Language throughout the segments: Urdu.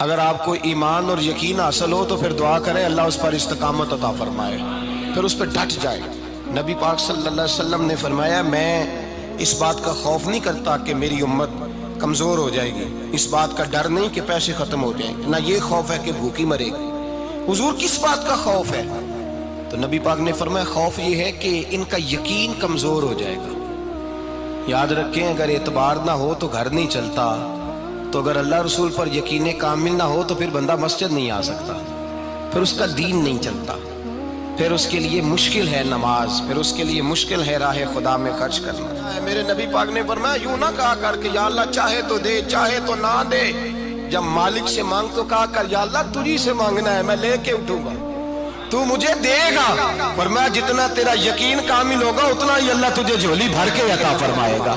اگر آپ کو ایمان اور یقین حاصل ہو تو پھر دعا کریں اللہ اس پر استقامت عطا فرمائے، پھر اس پہ ڈٹ جائے۔ نبی پاک صلی اللہ علیہ وسلم نے فرمایا میں اس بات کا خوف نہیں کرتا کہ میری امت کمزور ہو جائے گی، اس بات کا ڈر نہیں کہ پیسے ختم ہو جائیں گے، نہ یہ خوف ہے کہ بھوکی مرے گی۔ حضور کس بات کا خوف ہے؟ تو نبی پاک نے فرمایا خوف یہ ہے کہ ان کا یقین کمزور ہو جائے گا۔ یاد رکھیں اگر اعتبار نہ ہو تو گھر نہیں چلتا، تو اگر اللہ رسول پر یقین کامل نہ ہو تو پھر بندہ مسجد نہیں آ سکتا، پھر اس کا دین نہیں چلتا، پھر اس کے لیے مشکل ہے نماز، پھر اس کے لیے مشکل ہے راہ خدا میں خرچ کرنا۔ میرے نبی پاک نے فرمایا یوں نہ کہا کر کہ یا اللہ چاہے تو دے چاہے تو نہ دے، جب مالک سے مانگ تو کہا کر یا اللہ تجھی سے مانگنا ہے، میں لے کے اٹھوں گا، تو مجھے دے گا۔ فرمایا جتنا تیرا یقین کامل ہوگا اتنا ہی اللہ تجھے جھولی بھر کے عطا فرمائے گا۔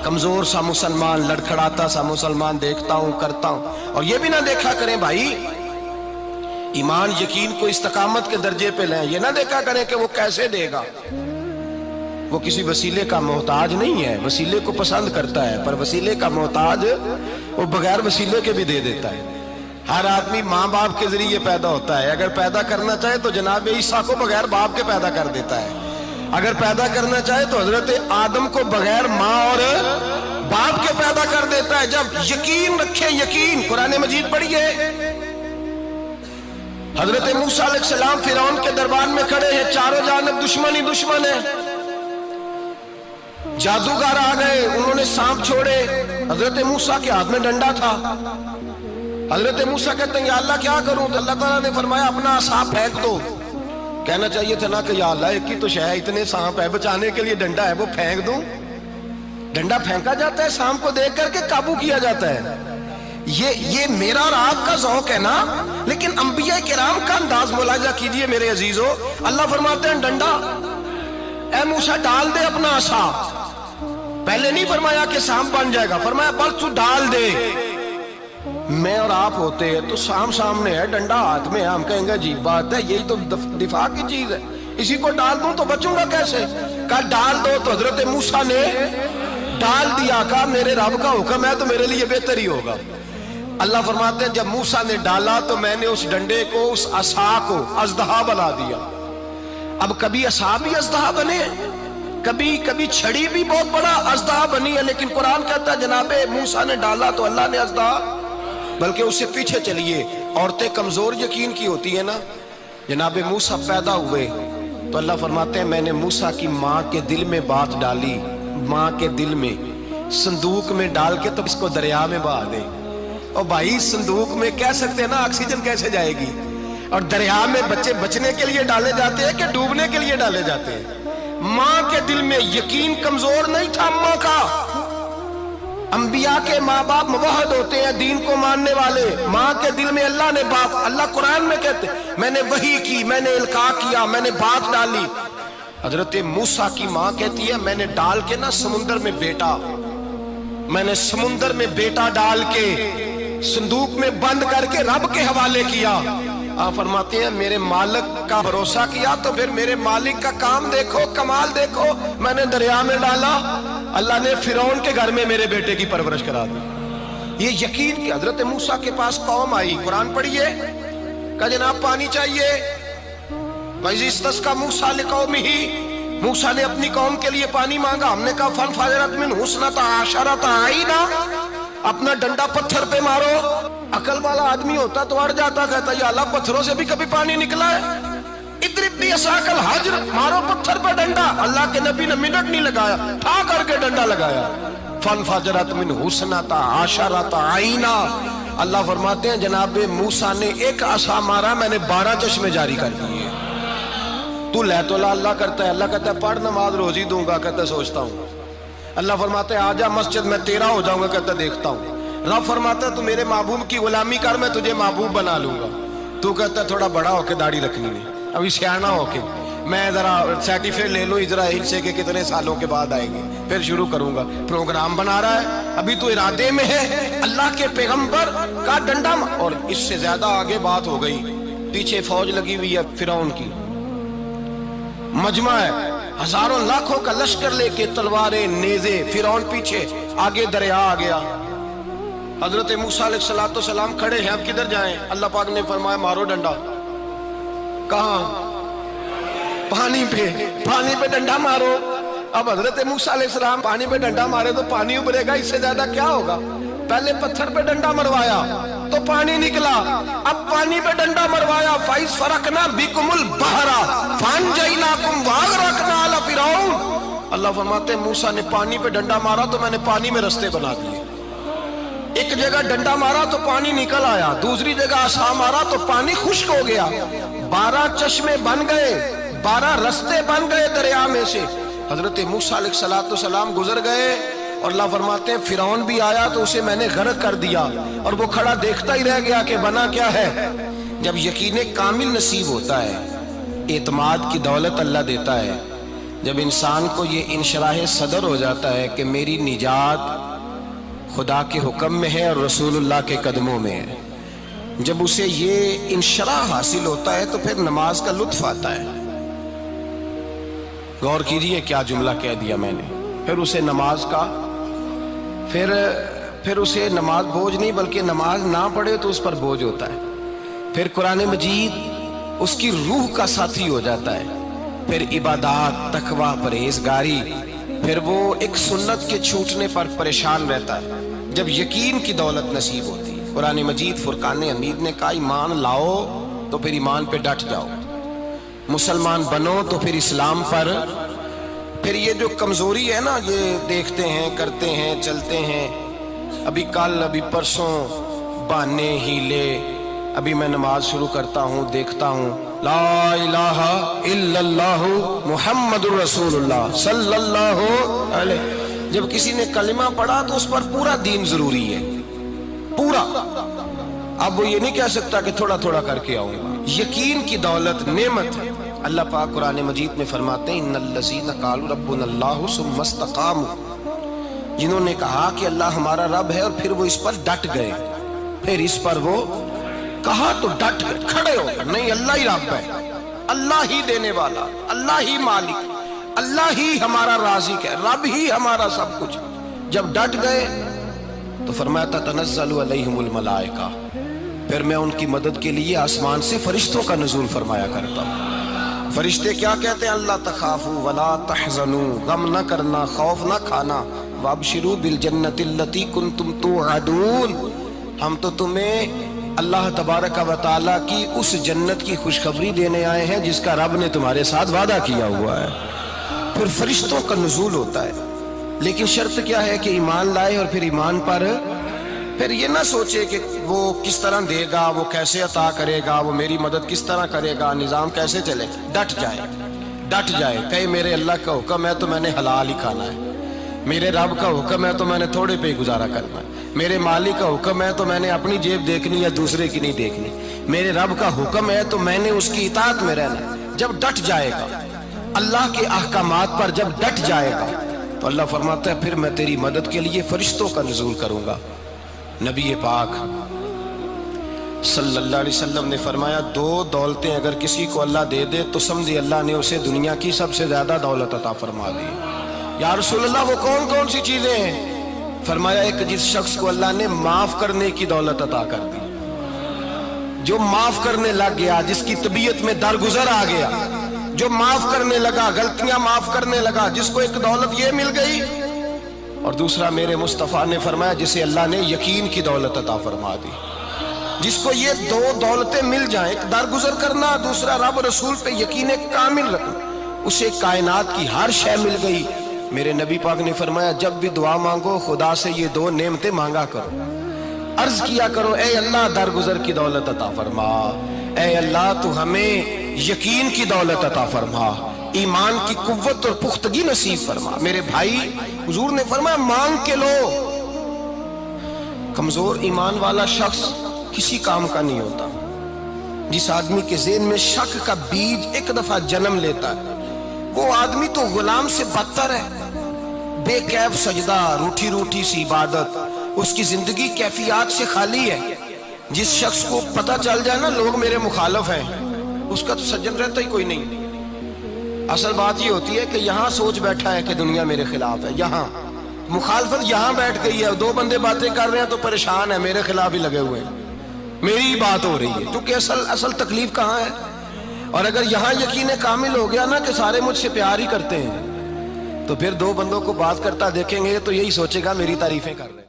کمزور سا مسلمان، لڑکھڑاتا سا مسلمان دیکھتا ہوں کرتا ہوں، اور یہ بھی نہ دیکھا کریں بھائی ایمان یقین کو استقامت کے درجے پہ لیں، یہ نہ دیکھا کریں کہ وہ کیسے دے گا، وہ کسی وسیلے کا محتاج نہیں ہے، وسیلے کو پسند کرتا ہے، پر وسیلے کا محتاج وہ بغیر وسیلے کے بھی دے دیتا ہے۔ ہر آدمی ماں باپ کے ذریعے پیدا ہوتا ہے، اگر پیدا کرنا چاہے تو جناب عیسیٰ کو بغیر باپ کے پیدا کر دیتا ہے، اگر پیدا کرنا چاہے تو حضرت آدم کو بغیر ماں اور باپ کے پیدا کر دیتا ہے۔ جب یقین رکھیں، یقین قرآن مجید پڑھیے، حضرت موسیٰ علیہ السلام فرعون کے دربار میں کھڑے ہیں، چاروں جانب دشمن ہی دشمن ہے، جادوگر آ گئے، انہوں نے سانپ چھوڑے، حضرت موسیٰ کے ہاتھ میں ڈنڈا تھا۔ حضرت موسیٰ کہتے ہیں یا اللہ کیا کروں؟ تو اللہ تعالیٰ نے فرمایا اپنا عصا پھینک دو۔ کہنا چاہیے تھا نا کہ یا اللہ ایک ہی تو شے ہے، اتنے سانپ ہے، بچانے کے لیے ڈنڈا ہے وہ پھینک دوں؟ ڈنڈا پھینکا جاتا ہے، سانپ کو دیکھ کر کے قابو کیا جاتا ہے۔ یہ میرا اور آپ کا ذوق ہے نا، لیکن انبیاء کرام کا انداز ملاحظہ کیجئے میرے عزیزو۔ اللہ فرماتے ہیں ڈنڈا، اے موسیٰ ڈال دے اپنا عصا۔ پہلے نہیں فرمایا کہ سانپ بن جائے گا، فرمایا بس تو ڈال دے۔ میں اور آپ ہوتے ہیں تو سام سامنے ہے، ڈنڈا ہاتھ میں ہے، ہم کہیں گے عجیب بات ہے، یہی تو دفاع کی چیز ہے، اسی کو ڈال دوں تو بچوں گا کیسے؟ کہا ڈال دو، تو حضرت موسیٰ نے ڈال دیا، کہا میرے رب کا حکم ہے تو میرے لیے بہتر ہی ہوگا۔ اللہ فرماتے ہیں جب موسیٰ نے ڈالا تو میں نے اس ڈنڈے کو، اس عصا کو اژدہا بنا دیا۔ اب کبھی عصا بھی اژدہا بنے، کبھی چھڑی بھی بہت بڑا اژدہا بنی ہے، لیکن قرآن کہتا ہے جناب موسیٰ نے ڈالا تو اللہ نے اژدہا، بلکہ اس سے پیچھے چلیے، عورتیں کمزور یقین کی ہوتی ہیں نا۔ جناب موسیٰ پیدا ہوئے تو اللہ فرماتے ہیں میں نے موسیٰ کی ماں کے دل میں بات ڈالی، ماں کے دل میں صندوق میں ڈال کے تو اس کو دریا میں بہا دے۔ اور بھائی صندوق میں کہہ سکتے ہیں نا آکسیجن کیسے جائے گی، اور دریا میں بچے بچنے کے لیے ڈالے جاتے ہیں کہ ڈوبنے کے لیے ڈالے جاتے ہیں؟ ماں کے دل میں یقین کمزور نہیں تھا ماں کا۔ انبیاء کے ماں باپ موحد ہوتے ہیں، دین کو ماننے والے، ماں کے دل میں اللہ نے بات، اللہ قرآن میں کہتے میں نے وحی کی، میں نے القاء کیا، میں نے بات ڈالی۔ حضرت موسیٰ کی ماں کہتی ہے میں نے ڈال کے نا سمندر میں بیٹا، میں نے سمندر میں بیٹا ڈال کے صندوق میں بند کر کے رب کے حوالے کیا۔ آپ فرماتے ہیں میرے مالک کا بھروسہ کیا تو پھر میرے مالک کا کام دیکھو، کمال دیکھو، میں نے دریا میں ڈالا، اللہ نے فرعون کے گھر میں میرے بیٹے کی پرورش کرا دی۔ یہ یقین کہ حضرت موسیٰ کے پاس قوم آئی، قرآن پڑھیے، کہا جناب پانی چاہیے، وَإِذِ اسْتَسْقَىٰ مُوسَىٰ لِقَوْمِهِ، موسیٰ نے اپنی قوم کے لیے پانی مانگا، ہم نے کہا فَانْفَجَرَتْ مِنْهُ اثْنَتَا عَشَرَةَ عَيْنًا، اپنا ڈنڈا پتھر پہ مارو۔ عقل والا آدمی ہوتا تو اڑ جاتا، کہتا یا اللہ پتھروں سے بھی کبھی پانی نکلا ہے؟ اضرب بعصاک الحجر، مارو پتھر پہ ڈنڈا۔ اللہ کے نبی نے منٹ نہیں لگایا، ٹھا کر کے ڈنڈا لگایا، فَانْفَجَرَتْ مِنْهُ اثْنَتَا عَشَرَةَ عَيْنًا۔ اللہ فرماتے ہیں جناب موسیٰ نے ایک عصا مارا، میں نے 12 چشمے جاری کر دیے۔ تو لے تو اللہ کرتا ہے، اللہ کہتا ہے پڑھ نماز روزی دوں گا، کہتا ہے سوچتا ہوں۔ اللہ فرماتے ہیں آجا مسجد میں تیرا ہو جاؤں گا، کہتا ہے دیکھتا ہوں۔ رب فرماتا ہے تو میرے محبوب کی غلامی کر، میں تجھے محبوب بنا لوں گا۔ تو کہتا ہے تھوڑا بڑا ہو کے داڑھی رکھنی ہے، ابھی سیانا ہو کے میں ذرا سرٹیفکیٹ لے لوں اسرائیل سے کہ کتنے سالوں کے بعد آئیں گے، پھر شروع کروں گا۔ پروگرام بنا رہا ہے، ابھی تو ارادے میں ہے۔ اللہ کے پیغمبر کا ڈنڈا، اور اس سے زیادہ آگے بات ہو گئی، پیچھے فوج لگی ہوئی ہے فرعون کی، مجمع ہے، ہزاروں لاکھوں کا لشکر لے کے، تلواریں نیزے، فرعون پیچھے، آگے دریا آ گیا۔ حضرت موسیٰ علیہ السلام کھڑے ہیں، اب کدھر جائیں؟ اللہ پاک نے فرمایا مارو ڈنڈا۔ کہاں؟ پانی پہ ڈنڈا مارو۔ اب حضرت موسیٰ علیہ السلام پانی پہ ڈنڈا مارے تو پانی ابھرے گا، اس سے زیادہ کیا ہوگا؟ پہلے پتھر پہ ڈنڈا مروایا تو پانی نکلا، اب پانی پہ ڈنڈا مروایا فَإِذْ فَرَقْنَا بِكُمُ الْبَحْرَ فَأَنْجَيْنَاكُمْ وَأَغْرَقْنَا آلَ فِرْعَوْنَ۔ اللہ فرماتے ہیں موسیٰ نے پانی پہ ڈنڈا مارا تو میں نے پانی میں رستے بنا دیے۔ ایک جگہ ڈنڈا مارا تو پانی نکل آیا، دوسری جگہ عصا مارا تو پانی خشک ہو گیا، 12 چشمے بن گئے، 12 رستے بن گئے دریا میں سے۔ حضرت موسیٰ علیہ السلام گزر گئے اور اللہ فرماتے ہیں فرعون بھی آیا تو اسے میں نے غرق کر دیا، اور وہ کھڑا دیکھتا ہی رہ گیا کہ بنا کیا ہے۔ جب یقین کامل نصیب ہوتا ہے، اعتماد کی دولت اللہ دیتا ہے، جب انسان کو یہ انشراح صدر ہو جاتا ہے کہ میری نجات خدا کے حکم میں ہے اور رسول اللہ کے قدموں میں ہے، جب اسے یہ انشراح حاصل ہوتا ہے تو پھر نماز کا لطف آتا ہے۔ غور کیجئے کیا جملہ کہہ دیا میں نے۔ پھر اسے نماز کا پھر اسے نماز بوجھ نہیں، بلکہ نماز نہ پڑھے تو اس پر بوجھ ہوتا ہے۔ پھر قرآن مجید اس کی روح کا ساتھی ہو جاتا ہے، پھر عبادات، تقوی، پرہیزگاری، پھر وہ ایک سنت کے چھوٹنے پر پریشان رہتا ہے۔ جب یقین کی دولت نصیب ہوتی ہے، قرآن مجید فرقان حمید نے کہا ایمان لاؤ تو پھر ایمان پہ ڈٹ جاؤ، مسلمان بنو تو پھر اسلام پر۔ پھر یہ جو کمزوری ہے نا، یہ دیکھتے ہیں، کرتے ہیں، چلتے ہیں، ابھی کل، ابھی پرسوں، بہانے، ہیلے، ابھی میں نماز شروع کرتا ہوں، دیکھتا ہوں لا الہ الا اللہ محمد الرسول اللہ صلی اللہ علیہ۔ جب کسی نے کلمہ پڑھا تو اس پر پورا دین ضروری ہے، پورا۔ اب وہ یہ نہیں کہہ سکتا کہ تھوڑا تھوڑا کر کے آؤں گا۔ یقین کی دولت نعمت ہے۔ اللہ پاک قرآن مجید میں فرماتے ہیں ان الذین قالوا ربنا اللہ ثم استقاموا، جنہوں نے کہا کہ اللہ ہمارا رب ہے اور پھر وہ اس پر ڈٹ گئے، پھر اس پر وہ کہا تو ڈٹ گئے، کھڑے ہو گئے، نہیں اللہ ہی رب ہے، اللہ ہی دینے والا، اللہ ہی مالک، اللہ ہی ہمارا رازق ہے، رب ہی ہمارا سب کچھ۔ جب ڈٹ گئے تو فرمایا تتنزل علیہم الملائکہ، پھر میں ان کی مدد کے لیے آسمان سے فرشتوں کا نزول فرمایا کرتا ہوں۔ فرشتے کیا کہتے ہیں؟ اللہ تخافوا ولا تحزنوا، غم نہ کرنا، خوف نہ کھانا، وابشروا بالجنۃ التی کنتم توعدون، ہم تو تمہیں اللہ تبارک و تعالیٰ کی اس جنت کی خوشخبری دینے آئے ہیں جس کا رب نے تمہارے ساتھ وعدہ کیا ہوا ہے۔ پھر فرشتوں کا نزول ہوتا ہے، لیکن شرط کیا ہے کہ ایمان لائے، اور پھر ایمان پر پھر یہ نہ سوچے کہ وہ کس طرح دے گا، وہ کیسے عطا کرے گا، وہ میری مدد کس طرح کرے گا، نظام کیسے چلے گا۔ ڈٹ جائے کہے میرے اللہ کا حکم ہے تو میں نے حلال ہی کھانا ہے، میرے رب کا حکم ہے تو میں نے تھوڑے پہ گزارا کرنا ہے، میرے مالک کا حکم ہے تو میں نے اپنی جیب دیکھنی یا دوسرے کی نہیں دیکھنی، میرے رب کا حکم ہے تو میں نے اس کی اطاعت میں رہنا۔ جب ڈٹ جائے گا اللہ کے احکامات پر، جب ڈٹ جائے گا تو اللہ فرماتا ہے پھر میں تیری مدد کے لیے فرشتوں کا نزول کروں گا۔ نبی پاک صلی اللہ علیہ وسلم نے فرمایا 2 دولتیں اگر کسی کو اللہ دے دے تو سمجھے اللہ نے اسے دنیا کی سب سے زیادہ دولت عطا فرما دی۔ یا رسول اللہ وہ کون کون سی چیزیں ہیں؟ فرمایا ایک جس شخص کو اللہ نے معاف کرنے کی دولت عطا کر دی، جو معاف کرنے لگ گیا، جس کی طبیعت میں درگزر آ گیا، جو معاف کرنے لگا، غلطیاں معاف کرنے لگا، جس کو ایک دولت یہ مل گئی۔ اور دوسرا میرے مصطفیٰ نے فرمایا جسے اللہ نے یقین کی دولت عطا فرما دی۔ جس کو یہ 2 دولتیں مل جائیں، ایک درگزر کرنا، دوسرا رب رسول پہ یقین کامل رکھنا، اسے کائنات کی ہر شے مل گئی۔ میرے نبی پاک نے فرمایا جب بھی دعا مانگو خدا سے یہ 2 نعمتیں مانگا کرو، عرض کیا کرو اے اللہ درگزر کی دولت عطا فرما، اے اللہ تو ہمیں یقین کی دولت عطا فرما، ایمان کی قوت اور پختگی نصیب فرما۔ میرے بھائی حضور نے فرمایا مانگ کے لو۔ کمزور ایمان والا شخص کسی کام کا نہیں ہوتا۔ جس آدمی کے ذہن میں شک کا بیج ایک دفعہ جنم لیتا ہے وہ آدمی تو غلام سے بدتر ہے۔ بے کیف سجدہ، روٹھی روٹھی سی عبادت، اس کی زندگی کیفیات سے خالی ہے۔ جس شخص کو پتہ چل جائے نا لوگ میرے مخالف ہیں، اس کا تو سجن رہتا ہی کوئی نہیں۔ اصل بات یہ ہوتی ہے کہ یہاں سوچ بیٹھا ہے کہ دنیا میرے خلاف ہے، مخالفت یہاں بیٹھ گئی ہے، دو بندے باتیں کر رہے ہیں تو پریشان ہے، میرے خلاف ہی لگے ہوئے ہیں، میری ہی بات ہو رہی ہے، کیونکہ اصل تکلیف کہاں ہے؟ اور اگر یہاں یقین کامل ہو گیا نا کہ سارے مجھ سے پیار ہی کرتے ہیں، تو پھر دو بندوں کو بات کرتا دیکھیں گے تو یہی سوچے گا میری تعریفیں کر رہے ہیں۔